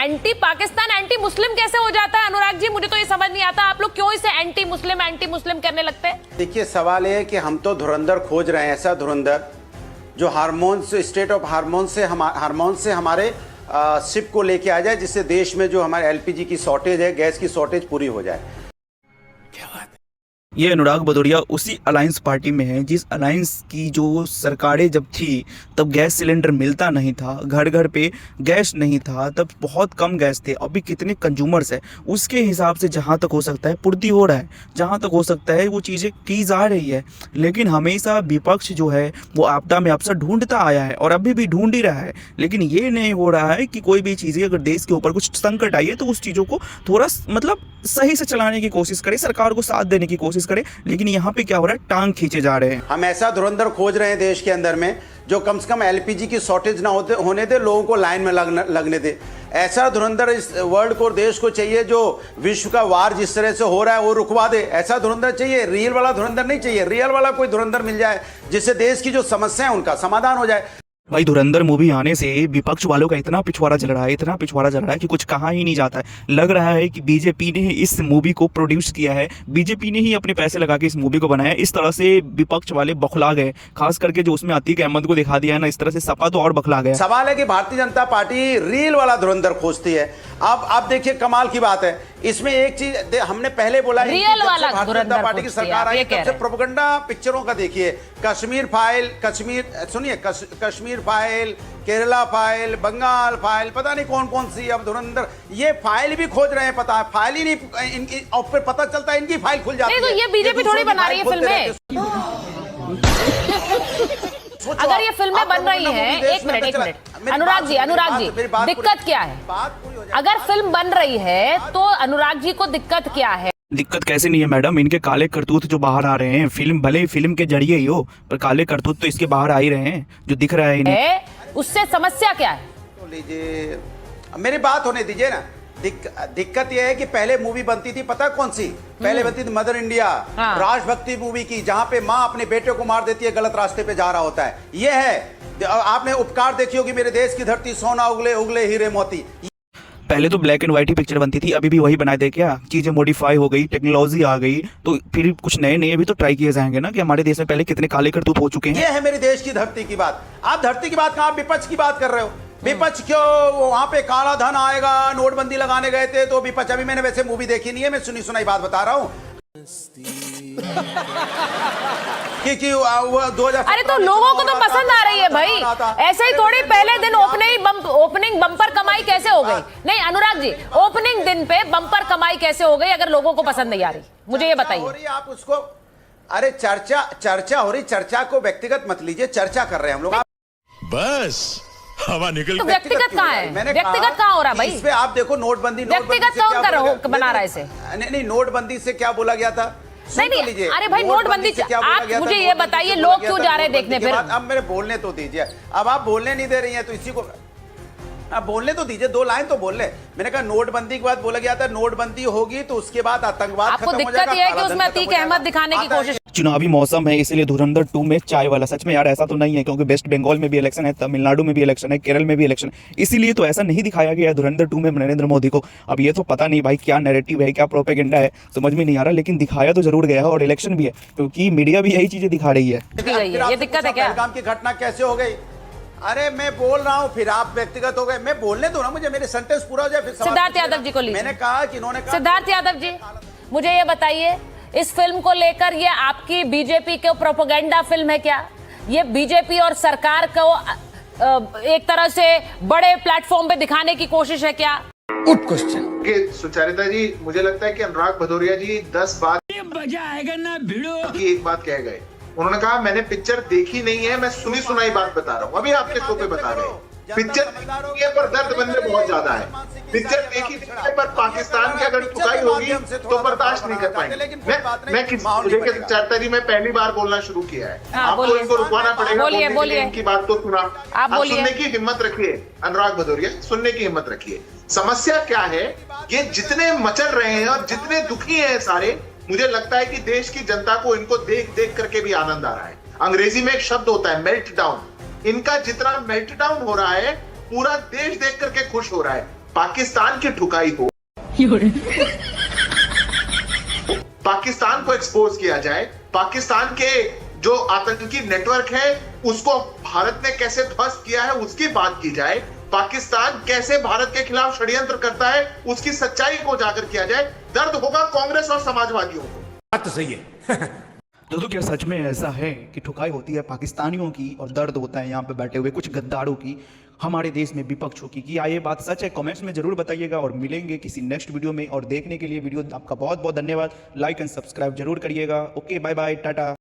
Anti Pakistan anti Muslim कैसे हो जाता है अनुराग जी? मुझे तो ये समझ नहीं आता, आप लोग क्यों इसे एंटी मुस्लिम करने लगते हैं? देखिए, सवाल ये है कि हम तो धुरंधर खोज रहे हैं, ऐसा धुरंधर जो हार्मोन्स, स्टेट ऑफ हार्मोन से हमारे शिप को लेके आ जाए, जिससे देश में जो हमारे एलपीजी की शॉर्टेज है, गैस की शॉर्टेज पूरी हो जाए। ये अनुराग भदौरिया उसी अलायंस पार्टी में है जिस अलायंस की जो सरकारें जब थी तब गैस सिलेंडर मिलता नहीं था, घर घर पे गैस नहीं था, तब बहुत कम गैस थे। अभी कितने कंज्यूमर्स है, उसके हिसाब से जहाँ तक हो सकता है पूर्ति हो रहा है, जहाँ तक हो सकता है वो चीज़ें की जा रही है। लेकिन हमेशा विपक्ष जो है वो आपदा में अवसर ढूंढता आया है और अभी भी ढूंढ ही रहा है। लेकिन ये नहीं हो रहा है कि कोई भी चीज़ें अगर देश के ऊपर कुछ संकट आई है तो उस चीज़ों को थोड़ा मतलब सही से चलाने की कोशिश करे, सरकार को साथ देने की कोशिश करे। लेकिन यहाँ पे क्या हो रहा है, टांग खींचे जा रहे हैं। हम ऐसा धुरंधर खोज रहे हैं देश के अंदर में जो कम से कम एलपीजी की शॉर्टेज ना होने दे, लोगों को लाइन में लगने दे। ऐसा धुरंधर इस वर्ल्ड को, देश को चाहिए जो विश्व का वार जिस तरह से हो रहा है वो रुकवा दे। ऐसा धुरंधर चाहिए, रियल वाला धुरंधर नहीं चाहिए। रियल वाला कोई धुरंधर मिल जाए जिससे देश की जो समस्या है उनका समाधान हो जाए। भाई धुरंधर मूवी आने से विपक्ष वालों का इतना पिछवाड़ा चल रहा है, इतना पिछवाड़ा चल रहा है कि कुछ कहा ही नहीं जाता है। लग रहा है कि बीजेपी ने इस मूवी को प्रोड्यूस किया है, बीजेपी ने ही अपने पैसे लगा के इस मूवी को बनाया। इस तरह से विपक्ष वाले बौखला गए, खास करके जो उसमें अतीक अहमद को दिखा दिया है ना, इस तरह से सपा तो और बौखला गया। सवाल है कि भारतीय जनता पार्टी रील वाला धुरंधर खोजती है। अब देखिए, कमाल की बात है, इसमें एक चीज हमने पहले बोला, रियल वाला भारतीय जनता पार्टी की सरकार आई तब से प्रोपेगेंडा पिक्चरों का देखिए, Kashmir file, Kashmir file, Kerala file, Bengal file, पता नहीं कौन कौन सी अब धुरंधर, ये फाइल भी खोज रहे हैं। पता है, फाइल ही नहीं, इनकी और फिर पता चलता है इनकी फाइल खुल जाती है। तो ये बीजेपी थोड़ी बना रही है फिल्में। अगर ये फिल्में बन रही हैं, एक मिनट अनुराग जी दिक्कत क्या है? अगर फिल्म बन रही है तो अनुराग जी को दिक्कत क्या है? दिक्कत कैसे नहीं है मैडम, इनके काले करतूत जो बाहर आ रहे हैं, फिल्म भले ही फिल्म के जरिए ही हो, पर काले करतूत तो इसके बाहर आ ही रहे हैं जो दिख रहा है इन्हें। उससे समस्या क्या है? तो लीजिए, मेरी बात होने दीजिए ना। दिक्कत यह है कि पहले मूवी बनती थी, पता कौन सी? पहले बनती थी मदर इंडिया, राष्ट्रभक्ति मूवी की, जहां पे माँ अपने बेटे को मार देती है, गलत रास्ते पे जा रहा होता है। ये है, आपने उपकार देखी होगी, मेरे देश की धरती सोना उगले उगले हीरे मोती। पहले तो black and white he picture बनती थी, अभी भी वही बना दे क्या? चीजें मॉडिफाई हो गई, टेक्नोलॉजी आ गई, तो फिर कुछ नए नए भी तो ट्राई किए जाएंगे ना, कि हमारे देश में पहले कितने काले करतूत हो चुके हैं। ये है मेरे देश की धरती की बात। आप धरती की बात कहां, आप विपक्ष की बात कर रहे हो। विपक्ष क्यों? वहां पे काला धन आएगा, नोटबंदी लगाने गए थे तो विपक्ष। अभी मैंने वैसे मूवी देखी नहीं है, मैं सुनी सुनाई बात बता रहा हूं कि वो 2000। अरे तो लोगों को तो पसंद आ रही है भाई, ऐसे ही थोड़ी पहले दिन ओपनिंग बम्पर कमाई कैसे हो गई? नहीं अनुराग जी, ओपनिंग दिन पे बम्पर कमाई कैसे हो गई अगर लोगों को पसंद नहीं आ रही? मुझे ये बताइए। आप उसको, अरे चर्चा हो रही, चर्चा को व्यक्तिगत मत लीजिए, चर्चा कर रहे हैं हम लोग। बस हवा निकल। तो व्यक्तिगत कहाँ है? व्यक्तिगत कहाँ हो रहा है भाई? इस पे आप देखो, नोटबंदी व्यक्तिगत कौन बना रहा है इसे? नहीं, नोटबंदी से क्या बोला गया था? नहीं, अरे भाई नोटबंदी से आप मुझे ये बताइए, लोग क्यों जा रहे हैं देखने? फिर अब मेरे बोलने तो दीजिए, अब आप बोलने नहीं दे रही हैं तो इसी को आप बोलने तो दीजिए, 2 लाइन तो बोल ले। मैंने कहा नोटबंदी के बाद बोला गया था नोटबंदी होगी तो उसके बाद आतंकवाद खत्म हो जाएगा। आपको दिक्कत ये है कि उसमें अतीक अहमद दिखाने की कोशिश। चुनावी मौसम है इसलिए धुरंधर 2 में चाय वाला, सच में यार ऐसा तो नहीं है, क्योंकि वेस्ट बंगाल में भी इलेक्शन है, तमिलनाडु में भी इलेक्शन है, केरल में भी इलेक्शन है, इसीलिए तो ऐसा नहीं दिखाया गया है धुरंधर 2 में नरेंद्र मोदी को। अब ये तो पता नहीं भाई क्या नैरेटिव है, क्या प्रोपेगेंडा है, समझ में नहीं आ रहा, लेकिन दिखाया तो जरूर गया है। और इलेक्शन भी है, क्योंकि मीडिया भी यही चीजें दिखा रही है। ये दिक्कत है क्या? पहलगाम की घटना कैसे हो गई? अरे मैं बोल रहा हूँ, फिर आप व्यक्तिगत हो गए। मैं बोलने दो ना मुझे, मेरे सेंटेंस पूरा हो जाए फिर। सिद्धार्थ यादव जी को लीजिए। मैंने कहा कि इन्होंने कहा। सिद्धार्थ यादव जी, मुझे ये बताइए, इस फिल्म को लेकर ये आपकी बीजेपी के प्रोपेगेंडा फिल्म है क्या? ये बीजेपी और सरकार को एक तरह से बड़े प्लेटफॉर्म पे दिखाने की कोशिश है क्या? Good question. सुचारिता जी, मुझे लगता है कि अनुराग भदौरिया जी 10 बात मजा आएगा ना भिड़ो की एक बात कह गए। उन्होंने कहा मैंने पिक्चर देखी नहीं है, मैं सुनी सुनाई बात बता रहा हूँ। अभी आपके शो पे बता रहे हैं, पिक्चर देखी है पर दर्द बंदे बहुत ज्यादा है। पिक्चर देखी है पर पाकिस्तान की अगर टुकाई होगी तो बर्दाश्त नहीं कर पाएंगे। मैं चाहता जी, मैं पहली बार बोलना शुरू किया है, आपको इनको रुकवाना पड़ेगा। बोलिए, इनकी बात तो सुना। आप सुनने की हिम्मत रखिए अनुराग भदौरिया, सुनने की हिम्मत रखिए। समस्या क्या है, ये जितने मचल रहे हैं और जितने दुखी हैं सारे, मुझे लगता है कि देश की जनता को इनको देख देख करके भी आनंद आ रहा है। अंग्रेजी में एक शब्द होता है मेल्ट डाउन। इनका जितना मेल्ट डाउन हो रहा है, पूरा देश देख करके खुश हो रहा है। पाकिस्तान की ठुकाई हो, पाकिस्तान को एक्सपोज किया जाए, पाकिस्तान के जो आतंकी नेटवर्क है उसको भारत ने कैसे ध्वस्त किया है उसकी बात की जाए, पाकिस्तान कैसे भारत के खिलाफ षड्यंत्र करता है उसकी सच्चाई को उजागर किया जाए। दर्द होगा कांग्रेस और समाजवादियों को। बात तो सही है। दोस्तों क्या सच में ऐसा है कि ठुकाई होती है पाकिस्तानियों की और दर्द होता है यहाँ पे बैठे हुए कुछ गद्दारों की, हमारे देश में विपक्षों की? क्या ये बात सच है? कमेंट्स में जरूर बताइएगा और मिलेंगे किसी नेक्स्ट वीडियो में। और देखने के लिए वीडियो आपका बहुत बहुत धन्यवाद। लाइक एंड सब्सक्राइब जरूर करिएगा। Okay, bye bye, Tata.